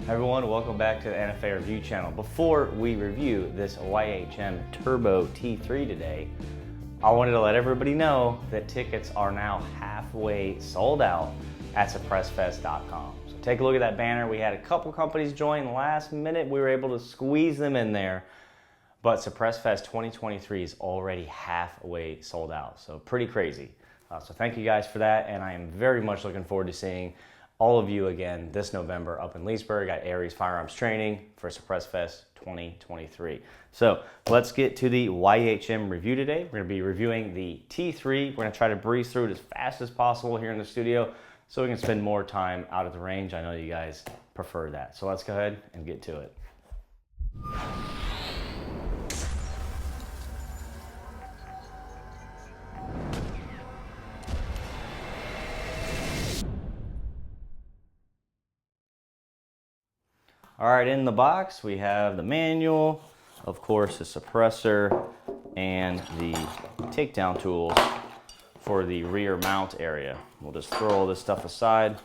Everyone, welcome back to the NFA Review channel. Before we review this YHM Turbo T3 today, I wanted to let everybody know that tickets are now halfway sold out at suppressfest.com. So take a look at that banner. We had a couple companies join last minute. We were able to squeeze them in there, but SuppressFest 2023 is already halfway sold out. So pretty crazy. So thank you guys for that, and I am very much looking forward to seeing all of you again this November up in Leesburg at Aries Firearms Training for SuppressFest 2023. So let's get to the YHM review today. We're going to be reviewing the T3. We're going to try to breeze through it as fast as possible here in the studio so we can spend more time out of the range. I know you guys prefer that. So let's go ahead and get to it. All right, in the box, we have the manual, of course, the suppressor, and the takedown tools for the rear mount area. We'll just throw all this stuff aside.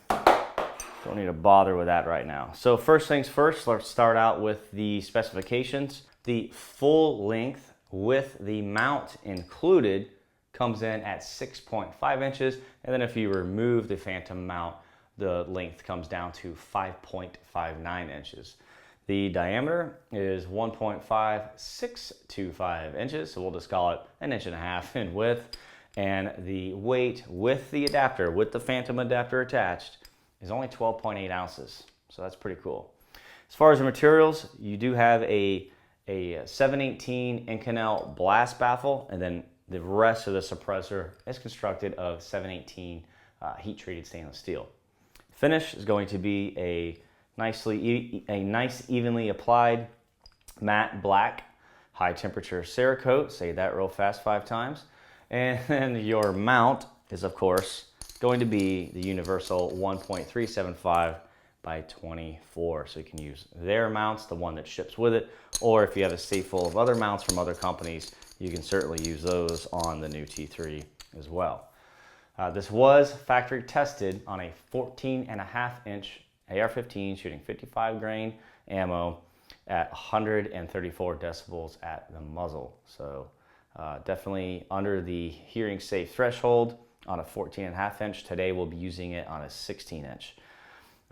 Don't need to bother with that right now. So first things first, let's start out with the specifications. The full length with the mount included comes in at 6.5 inches, and then if you remove the phantom mount, the length comes down to 5.59 inches. The diameter is 1.5625 inches, so we'll just call it 1.5 inches in width. And the weight with the adapter, with the phantom adapter attached, is only 12.8 ounces. So that's pretty cool. As far as the materials, you do have a 718 Inconel blast baffle, and then the rest of the suppressor is constructed of 718 heat-treated stainless steel. Finish is going to be a nice evenly applied matte black high temperature Cerakote. Say that real fast 5 times. And then your mount is of course going to be the universal 1.375 by 24. So you can use their mounts, the one that ships with it, or if you have a safe full of other mounts from other companies, you can certainly use those on the new T3 as well. This was factory tested on a 14.5 inch AR-15 shooting 55 grain ammo at 134 decibels at the muzzle. So definitely under the hearing safe threshold on a 14.5 inch. Today we'll be using it on a 16 inch.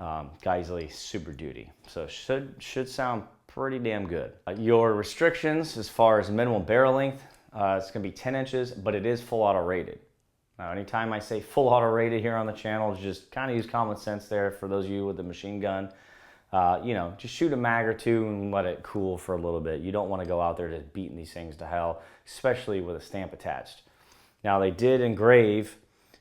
Geisley Super Duty. So should sound pretty damn good. Your restrictions as far as minimum barrel length, it's going to be 10 inches, but it is full auto rated. Now, anytime I say full auto rated here on the channel, just kind of use common sense there for those of you with the machine gun. You know, just shoot a mag or two and let it cool for a little bit. You don't want to go out there just beating these things to hell, especially with a stamp attached. Now, they did engrave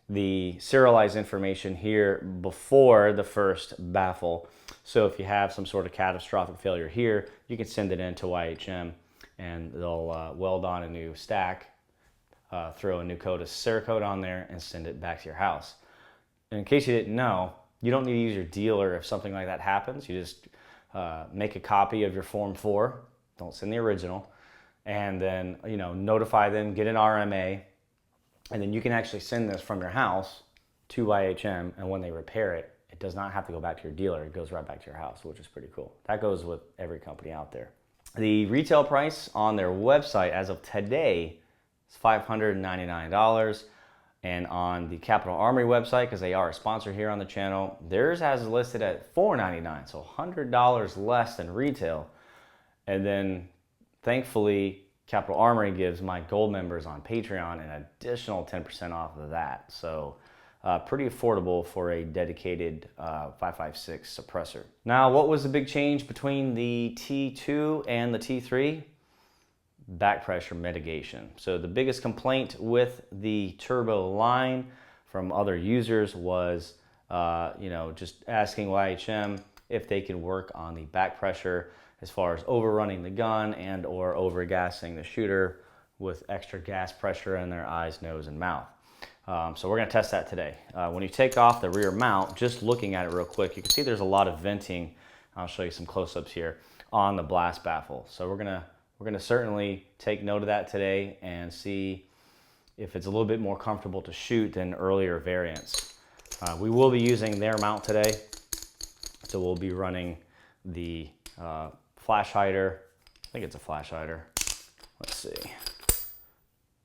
the serialized information here before the first baffle. So if you have some sort of catastrophic failure here, you can send it in to YHM and they'll weld on a new stack. Throw a new coat of Cerakote on there and send it back to your house. And in case you didn't know, you don't need to use your dealer if something like that happens. You just make a copy of your Form 4, don't send the original, and then notify them, get an RMA, and then you can actually send this from your house to YHM, and when they repair it, it does not have to go back to your dealer. It goes right back to your house, which is pretty cool. That goes with every company out there. The retail price on their website as of today it's $599, and on the Capital Armory website, because they are a sponsor here on the channel, theirs has listed at $499, so $100 less than retail. And then thankfully Capital Armory gives my gold members on Patreon an additional 10% off of that, so pretty affordable for a dedicated 5.56 suppressor. Now, what was the big change between the T2 and the T3? Back pressure mitigation. So the biggest complaint with the Turbo line from other users was, just asking YHM if they could work on the back pressure as far as overrunning the gun and or overgassing the shooter with extra gas pressure in their eyes, nose, and mouth. So we're going to test that today. When you take off the rear mount, just looking at it real quick, you can see there's a lot of venting. I'll show you some close-ups here on the blast baffle. So we're going to certainly take note of that today and see if it's a little bit more comfortable to shoot than earlier variants. We will be using their mount today. So we'll be running the flash hider. I think it's a flash hider. Let's see.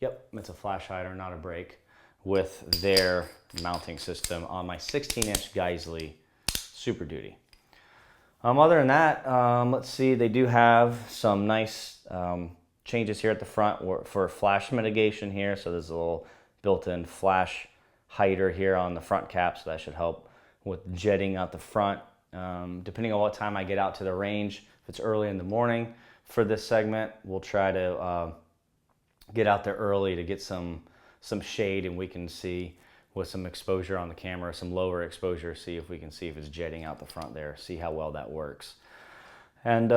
Yep, it's a flash hider, not a brake, with their mounting system on my 16-inch Geisley Super Duty. Other than that, let's see, they do have some nice changes here at the front for flash mitigation here. So there's a little built-in flash hider here on the front cap, so that should help with jetting out the front. Depending on what time I get out to the range, if it's early in the morning for this segment, we'll try to get out there early to get some shade, and we can see with some exposure on the camera, some lower exposure, see if we can see if it's jetting out the front there, see how well that works. And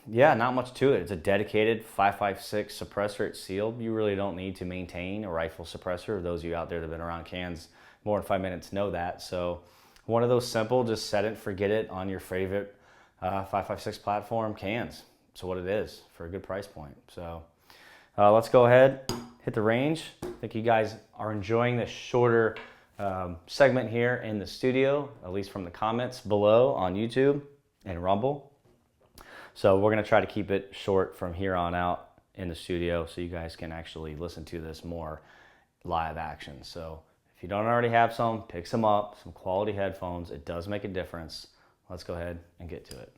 yeah, not much to it. It's a dedicated 5.56 suppressor. It's sealed. You really don't need to maintain a rifle suppressor. Those of you out there that have been around cans more than 5 minutes know that. So one of those simple, just set it, forget it on your favorite 5.56 platform cans. So what it is for a good price point. So let's go ahead, hit the range. I think you guys are enjoying this shorter segment here in the studio, at least from the comments below on YouTube and Rumble. So we're gonna try to keep it short from here on out in the studio so you guys can actually listen to this more live action. So if you don't already have some, pick some up, some quality headphones. It does make a difference. Let's go ahead and get to it.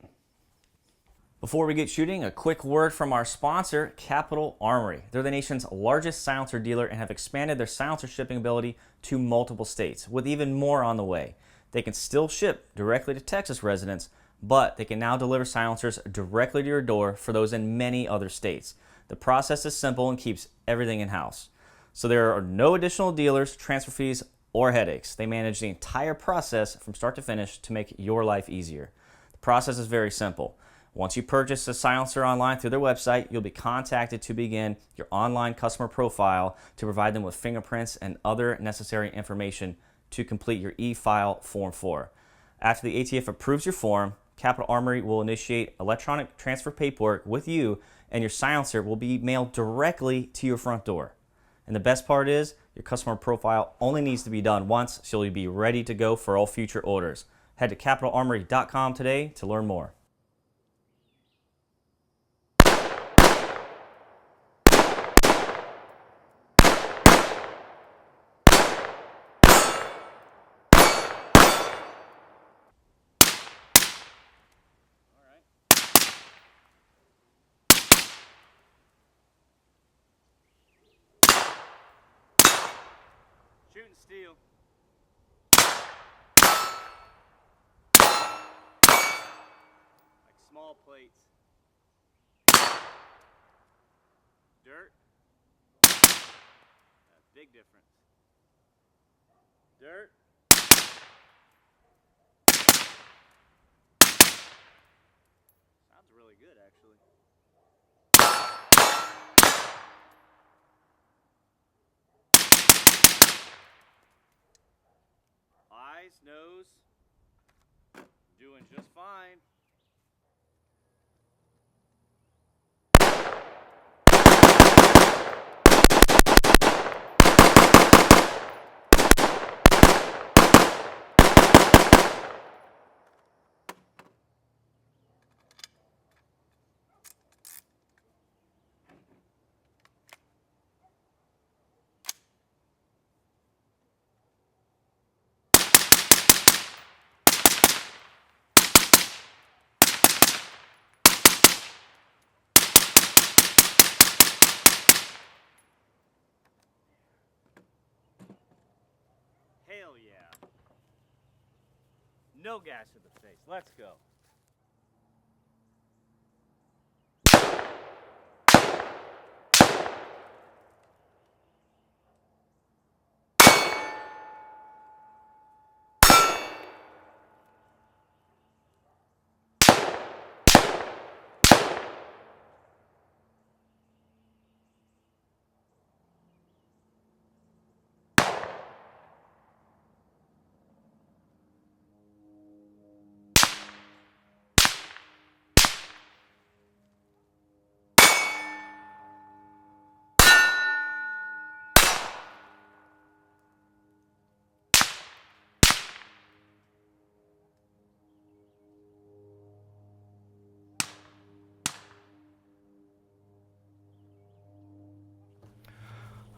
Before we get shooting, a quick word from our sponsor, Capital Armory. They're the nation's largest silencer dealer and have expanded their silencer shipping ability to multiple states, with even more on the way. They can still ship directly to Texas residents, but they can now deliver silencers directly to your door for those in many other states. The process is simple and keeps everything in-house. So there are no additional dealers, transfer fees, or headaches. They manage the entire process from start to finish to make your life easier. The process is very simple. Once you purchase a silencer online through their website, you'll be contacted to begin your online customer profile to provide them with fingerprints and other necessary information to complete your e-file Form 4. After the ATF approves your form, Capital Armory will initiate electronic transfer paperwork with you, and your silencer will be mailed directly to your front door. And the best part is, your customer profile only needs to be done once, so you'll be ready to go for all future orders. Head to capitalarmory.com today to learn more. Shooting steel. Like small plates. Dirt. Big difference. Dirt. Sounds really good, actually. Eyes, nose, doing just fine. Hell yeah. No gas to the face. Let's go.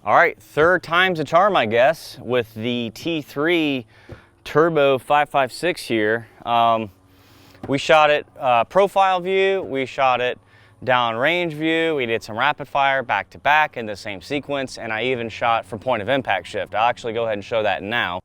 All right, third time's a charm, I guess, with the T3 Turbo 556 here. We shot it profile view, we shot it down range view, we did some rapid fire back to back in the same sequence, and I even shot from point of impact shift. I'll actually go ahead and show that now.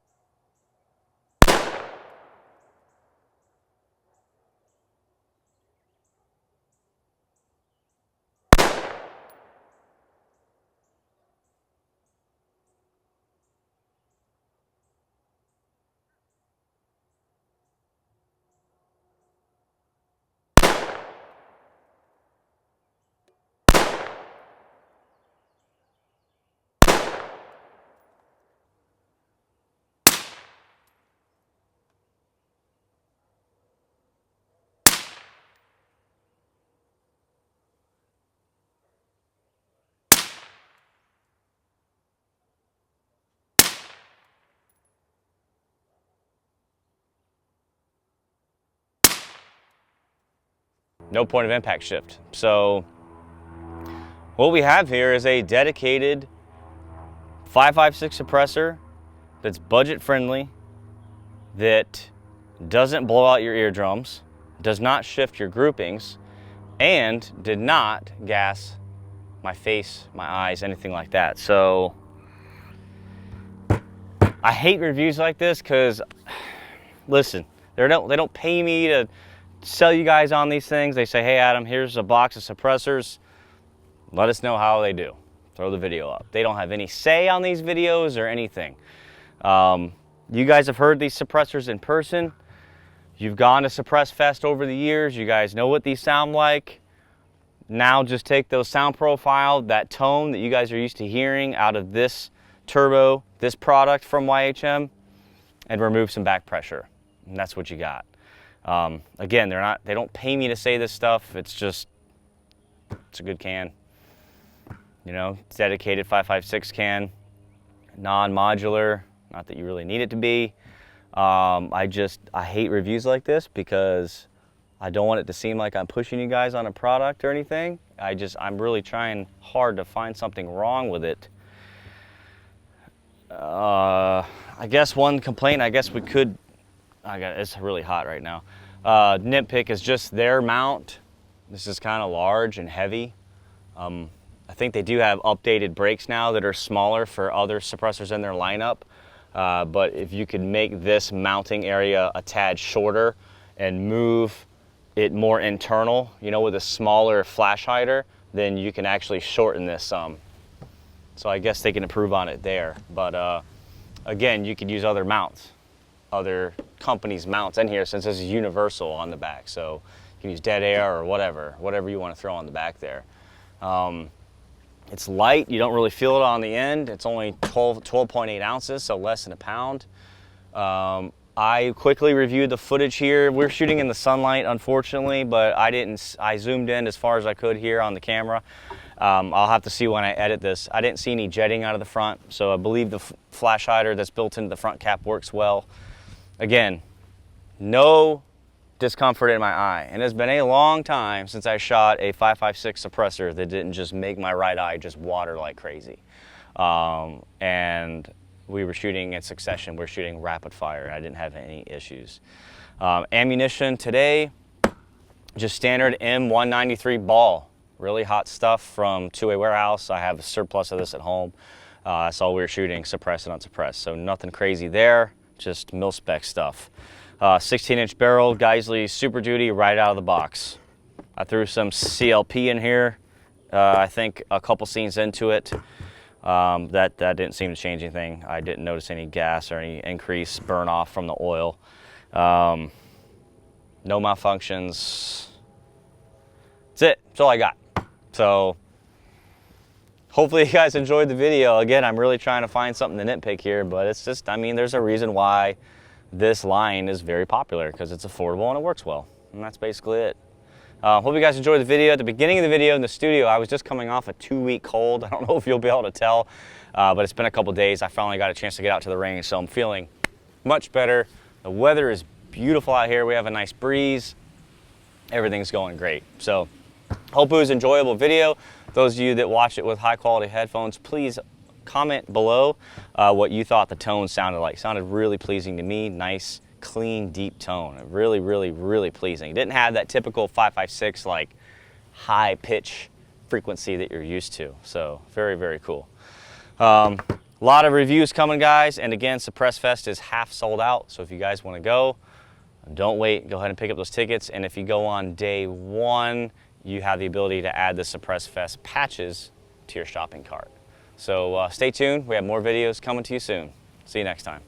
No point of impact shift. So what we have here is a dedicated 556 suppressor that's budget friendly, that doesn't blow out your eardrums, does not shift your groupings, and did not gas my face, my eyes, anything like that. So I hate reviews like this because, listen, they don't pay me to sell you guys on these things. They say, hey Adam, here's a box of suppressors, let us know how they do, throw the video up. They don't have any say on these videos or anything. You guys have heard these suppressors in person, you've gone to Suppress Fest over the years, you guys know what these sound like. Now just take those sound profile, that tone that you guys are used to hearing out of this turbo, this product from YHM, and remove some back pressure, and that's what you got. Again, they don't pay me to say this stuff. It's a good can, you know, it's dedicated 556 can, non-modular, not that you really need it to be. I hate reviews like this because I don't want it to seem like I'm pushing you guys on a product or anything. I'm really trying hard to find something wrong with it. I guess one complaint, it's really hot right now. Nitpick is just their mount. This is kind of large and heavy. I think they do have updated brakes now that are smaller for other suppressors in their lineup. But if you could make this mounting area a tad shorter and move it more internal, you know, with a smaller flash hider, then you can actually shorten this some. So I guess they can improve on it there. But again, you could use other mounts, other companies' mounts in here, since this is universal on the back. So you can use dead air or whatever you want to throw on the back there. It's light, you don't really feel it on the end. It's only 12.8 ounces, so less than a pound. I quickly reviewed the footage here. We're shooting in the sunlight, unfortunately, but I zoomed in as far as I could here on the camera. I'll have to see when I edit this. I didn't see any jetting out of the front, so I believe the flash hider that's built into the front cap works well. Again, no discomfort in my eye, and it's been a long time since I shot a 556 suppressor that didn't just make my right eye just water like crazy. And we were shooting in succession. We're shooting rapid fire, and I didn't have any issues. Ammunition today, just standard M193 ball. Really hot stuff from two-way warehouse. I have a surplus of this at home. That's all we were shooting, suppressed and unsuppressed. So nothing crazy there, just mil-spec stuff. 16-inch barrel, Geisley Super Duty right out of the box. I threw some CLP in here, I think a couple scenes into it. That didn't seem to change anything. I didn't notice any gas or any increase burn off from the oil. No malfunctions. That's it. That's all I got. So hopefully you guys enjoyed the video. Again, I'm really trying to find something to nitpick here, but it's just, I mean, there's a reason why this line is very popular, because it's affordable and it works well. And that's basically it. Hope you guys enjoyed the video. At the beginning of the video in the studio, I was just coming off a 2-week cold. I don't know if you'll be able to tell, but it's been a couple days. I finally got a chance to get out to the range, so I'm feeling much better. The weather is beautiful out here. We have a nice breeze. Everything's going great. So hope it was an enjoyable video. Those of you that watch it with high quality headphones, please comment below what you thought the tone sounded like. Sounded really pleasing to me. Nice, clean, deep tone. Really, really, really pleasing. Didn't have that typical 556 like high pitch frequency that you're used to. So very, very cool. A lot of reviews coming, guys. And again, Suppress Fest is half sold out. So if you guys want to go, don't wait. Go ahead and pick up those tickets. And if you go on day 1, you have the ability to add the Suppress Fest patches to your shopping cart. So stay tuned. We have more videos coming to you soon. See you next time.